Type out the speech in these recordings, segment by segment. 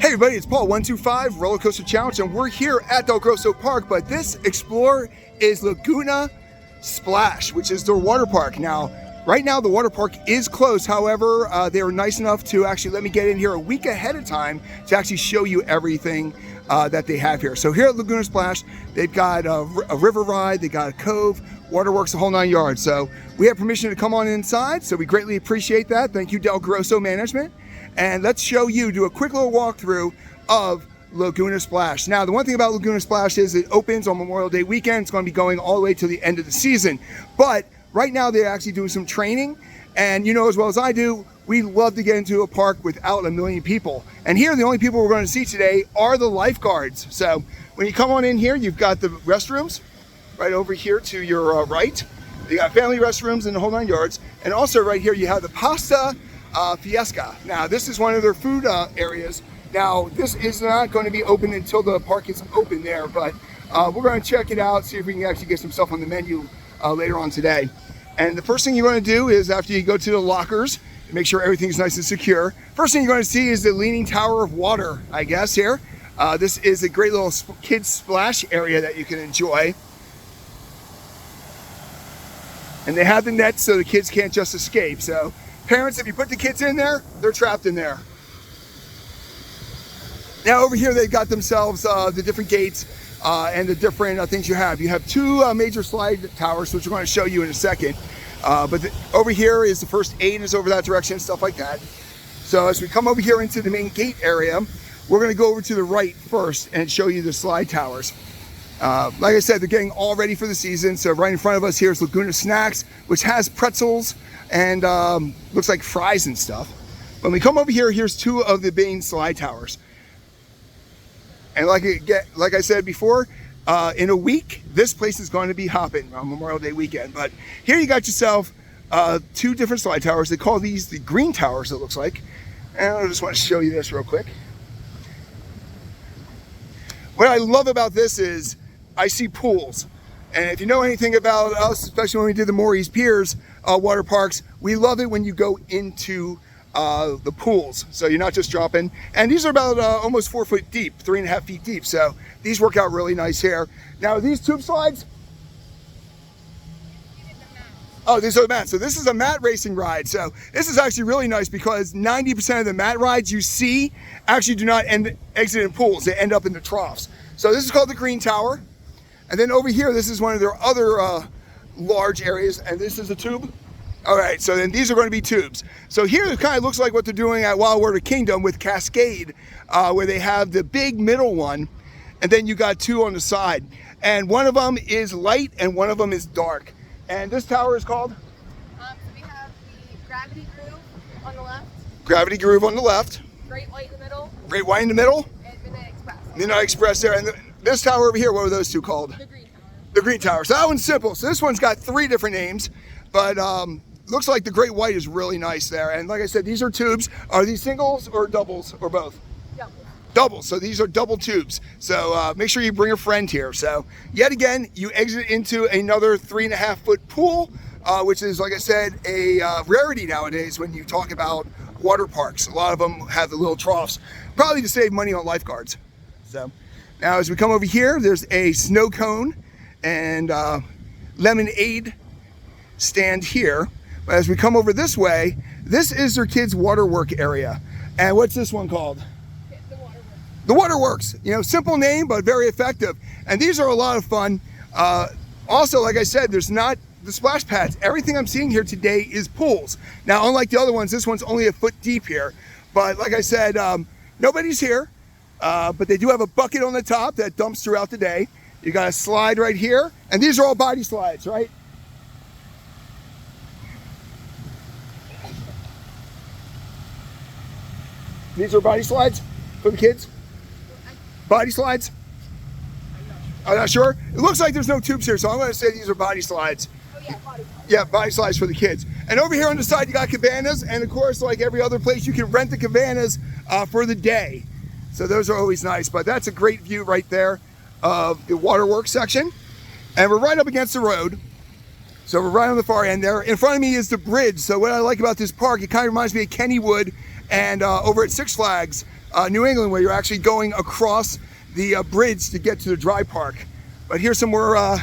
Hey everybody, it's Paul125 Roller Coaster Challenge, and we're here at DelGrosso Park, but this Explore is Laguna Splash, which is their water park. Now, right now the water park is closed. However, they were nice enough to actually let me get in here a week ahead of time to actually show you everything that they have here. So here at Laguna Splash, they've got a river ride, they got a cove, Waterworks, the whole 9 yards. So we have permission to come on inside, so we greatly appreciate that. Thank you, DelGrosso Management. And let's show you, do a quick little walkthrough of Laguna Splash. Now, the one thing about Laguna Splash is it opens on Memorial Day weekend. It's going to be going all the way to the end of the season. But right now, they're actually doing some training. And you know as well as I do, we love to get into a park without a million people. And here, the only people we're going to see today are the lifeguards. So when you come on in here, you've got the restrooms right over here to your right. You got family restrooms in the whole 9 yards. And also right here, you have the Pasta Fiesta. Now, this is one of their food areas. Now, this is not going to be open until the park is open there, but we're going to check it out, see if we can actually get some stuff on the menu later on today. And the first thing you're going to do is, after you go to the lockers, make sure everything's nice and secure. First thing you're going to see is the Leaning Tower of Water, I guess, here. This is a great little kids splash area that you can enjoy. And they have the nets so the kids can't just escape. So parents, if you put the kids in there, they're trapped in there. Now over here, they've got themselves the different gates and the different things you have. You have two major slide towers, which we're going to show you in a second. Over here is the first aid is over that direction, stuff like that. So as we come over here into the main gate area, we're going to go over to the right first and show you the slide towers. Like I said, they're getting all ready for the season. So right in front of us here is Laguna Snacks, which has pretzels and looks like fries and stuff. When we come over here, here's two of the main slide towers. And like I said before, in a week, this place is going to be hopping on Memorial Day weekend. But here you got yourself two different slide towers. They call these the green towers, it looks like. And I just want to show you this real quick. What I love about this is I see pools. And if you know anything about us, especially when we did the Maury's Piers water parks, we love it when you go into the pools. So you're not just dropping. And these are about almost 4 foot deep, 3.5 feet deep. So these work out really nice here. Now, these tube slides? Oh, these are the mats. So this is a mat racing ride. So this is actually really nice because 90% of the mat rides you see actually do not exit in pools. They end up in the troughs. So this is called the Green Tower. And then over here, this is one of their other large areas. And this is a tube. All right, so then these are going to be tubes. So here it kind of looks like what they're doing at Wildwater Kingdom with Cascade, where they have the big middle one, and then you got two on the side. And one of them is light and one of them is dark. And this tower is called? So we have the Gravity Groove on the left. Gravity Groove on the left. Great White in the middle. Great White in the middle. And Midnight Express. Midnight Express there. And this tower over here, what were those two called? The Green Tower. The Green Tower. So that one's simple. So this one's got three different names, but looks like the Great White is really nice there. And like I said, these are tubes. Are these singles or doubles or both? Doubles. Doubles. So these are double tubes. So make sure you bring a friend here. So yet again, you exit into another 3.5 foot pool, which is, like I said, a rarity nowadays when you talk about water parks. A lot of them have the little troughs, probably to save money on lifeguards. So now as we come over here, there's a snow cone and lemonade stand here. But as we come over this way, this is their kids' water work area. And what's this one called? The Waterworks. The Waterworks. You know, simple name, but very effective. And these are a lot of fun. Also, like I said, there's not the splash pads. Everything I'm seeing here today is pools. Now, unlike the other ones, this one's only a foot deep here. But like I said, nobody's here. But they do have a bucket on the top that dumps throughout the day. You got a slide right here. And these are all body slides, right? These are body slides for the kids? Body slides? I'm not sure. It looks like there's no tubes here, so I'm going to say these are body slides. Oh yeah, body slides. Yeah, body slides for the kids. And over here on the side, you got cabanas. And of course, like every other place, you can rent the cabanas for the day. So those are always nice. But that's a great view right there of the Waterworks section. And we're right up against the road. So we're right on the far end there. In front of me is the bridge. So what I like about this park, it kind of reminds me of Kennywood and over at Six Flags, New England, where you're actually going across the bridge to get to the dry park. But here's some more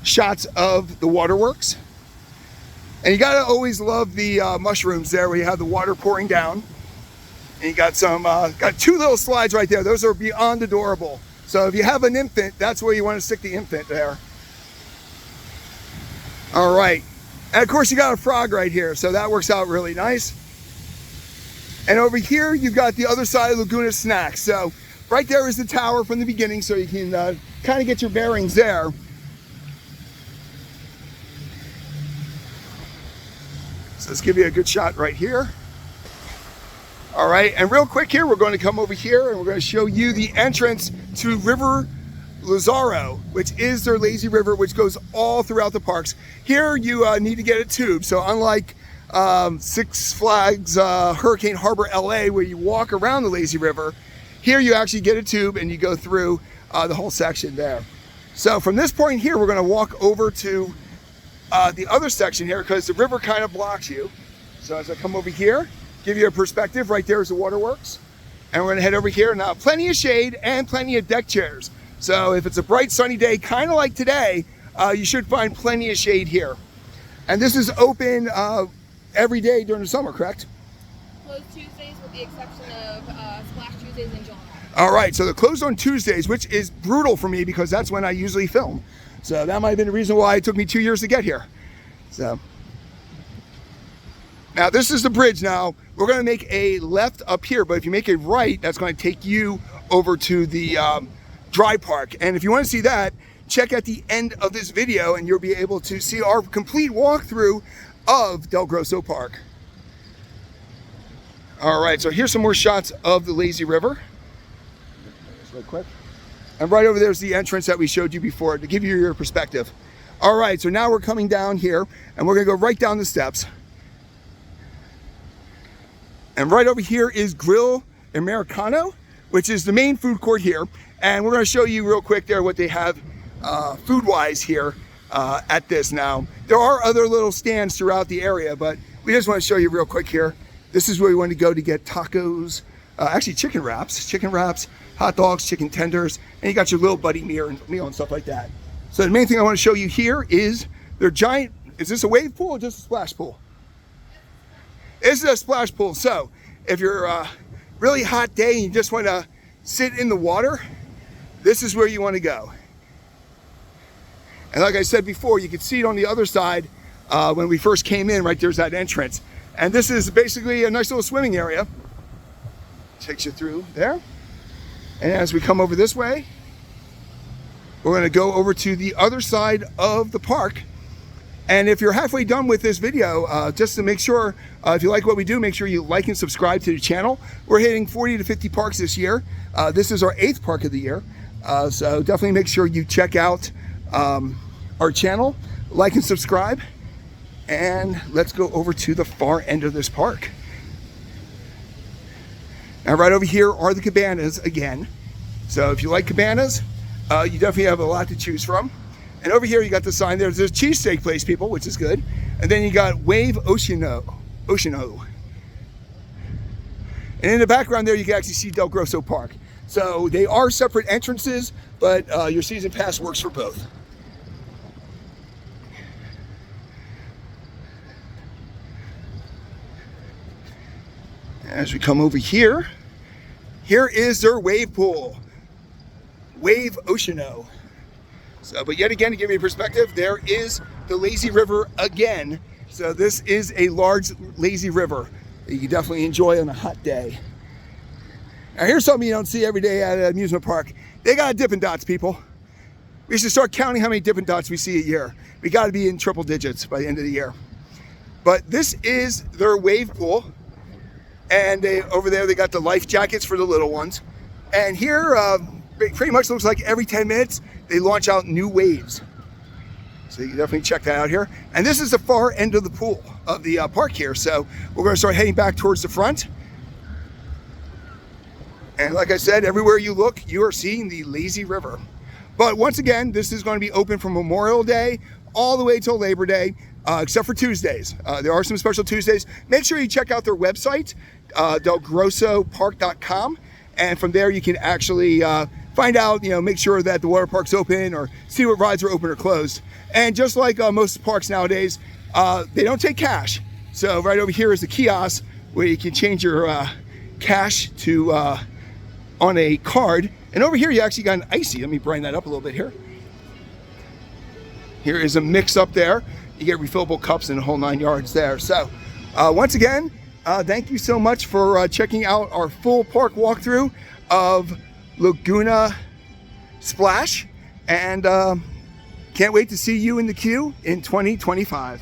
shots of the Waterworks. And you gotta always love the mushrooms there where you have the water pouring down. And you got some, got two little slides right there. Those are beyond adorable. So if you have an infant, that's where you want to stick the infant there. All right. And of course you got a frog right here. So that works out really nice. And over here, you've got the other side of Laguna snacks. So right there is the tower from the beginning. So you can kind of get your bearings there. So let's give you a good shot right here. All right, and real quick here, we're going to come over here and we're going to show you the entrance to River Lazaro, which is their lazy river, which goes all throughout the parks. Here you need to get a tube. So unlike Six Flags Hurricane Harbor LA, where you walk around the lazy river, here you actually get a tube and you go through the whole section there. So from this point here, we're going to walk over to the other section here because the river kind of blocks you. So as I come over here, give you a perspective, right there is the Waterworks. And we're gonna head over here. Now, plenty of shade and plenty of deck chairs. So if it's a bright sunny day, kind of like today, you should find plenty of shade here. And this is open every day during the summer, correct? Closed Tuesdays with the exception of Splash Tuesdays in July. All right, so they're closed on Tuesdays, which is brutal for me because that's when I usually film. So that might have been the reason why it took me 2 years to get here. So now this is the bridge. Now we're going to make a left up here, but if you make a right, that's going to take you over to the dry park. And if you want to see that, check at the end of this video and you'll be able to see our complete walkthrough of DelGrosso Park. All right, so here's some more shots of the lazy river. Just real quick. And right over there's the entrance that we showed you before to give you your perspective. All right, so now we're coming down here and we're gonna go right down the steps. And right over here is Grill Americano, which is the main food court here. And we're gonna show you real quick there what they have food-wise here at this. Now, there are other little stands throughout the area, but we just wanna show you real quick here. This is where you want to go to get tacos, actually chicken wraps, hot dogs, chicken tenders, and you got your little buddy meal and stuff like that. So the main thing I want to show you here is their giant, is this a wave pool or just a splash pool? This is a splash pool. So if you're a really hot day and you just want to sit in the water, this is where you want to go. And like I said before, you can see it on the other side when we first came in, right there's that entrance. And this is basically a nice little swimming area. Takes you through there. And as we come over this way, we're going to go over to the other side of the park. And if you're halfway done with this video, just to make sure, if you like what we do, make sure you like and subscribe to the channel. We're hitting 40 to 50 parks this year. This is our 8th park of the year. So definitely make sure you check out our channel, like and subscribe. And let's go over to the far end of this park. Now right over here are the cabanas again. So if you like cabanas, you definitely have a lot to choose from. And over here you got the sign there. There's a cheesesteak place, people, which is good. And then you got Wave Oceano. And in the background there you can actually see DelGrosso Park. So they are separate entrances, but your season pass works for both. As we come over here, here is their wave pool, Wave Oceano. So, but yet again, to give you a perspective, there is the lazy river again. So this is a large lazy river that you definitely enjoy on a hot day. Now here's something you don't see every day at an amusement park. They got Dippin' Dots, people. We should start counting how many Dippin' Dots we see a year. We got to be in triple digits by the end of the year. But this is their wave pool. And over there, they got the life jackets for the little ones. And here, it pretty much looks like every 10 minutes, they launch out new waves. So you can definitely check that out here. And this is the far end of the pool, of the park here. So we're going to start heading back towards the front. And like I said, everywhere you look, you are seeing the lazy river. But once again, this is going to be open from Memorial Day all the way till Labor Day. except for Tuesdays. There are some special Tuesdays. Make sure you check out their website, DelGrossoPark.com, and from there you can actually find out, make sure that the water park's open or see what rides are open or closed. And just like most parks nowadays, they don't take cash. So right over here is the kiosk where you can change your cash to on a card. And over here you actually got an icy. Let me brighten that up a little bit here. Here is a mix up there. You get refillable cups and the whole 9 yards there. So once again, thank you so much for checking out our full park walkthrough of Laguna Splash. And can't wait to see you in the queue in 2025.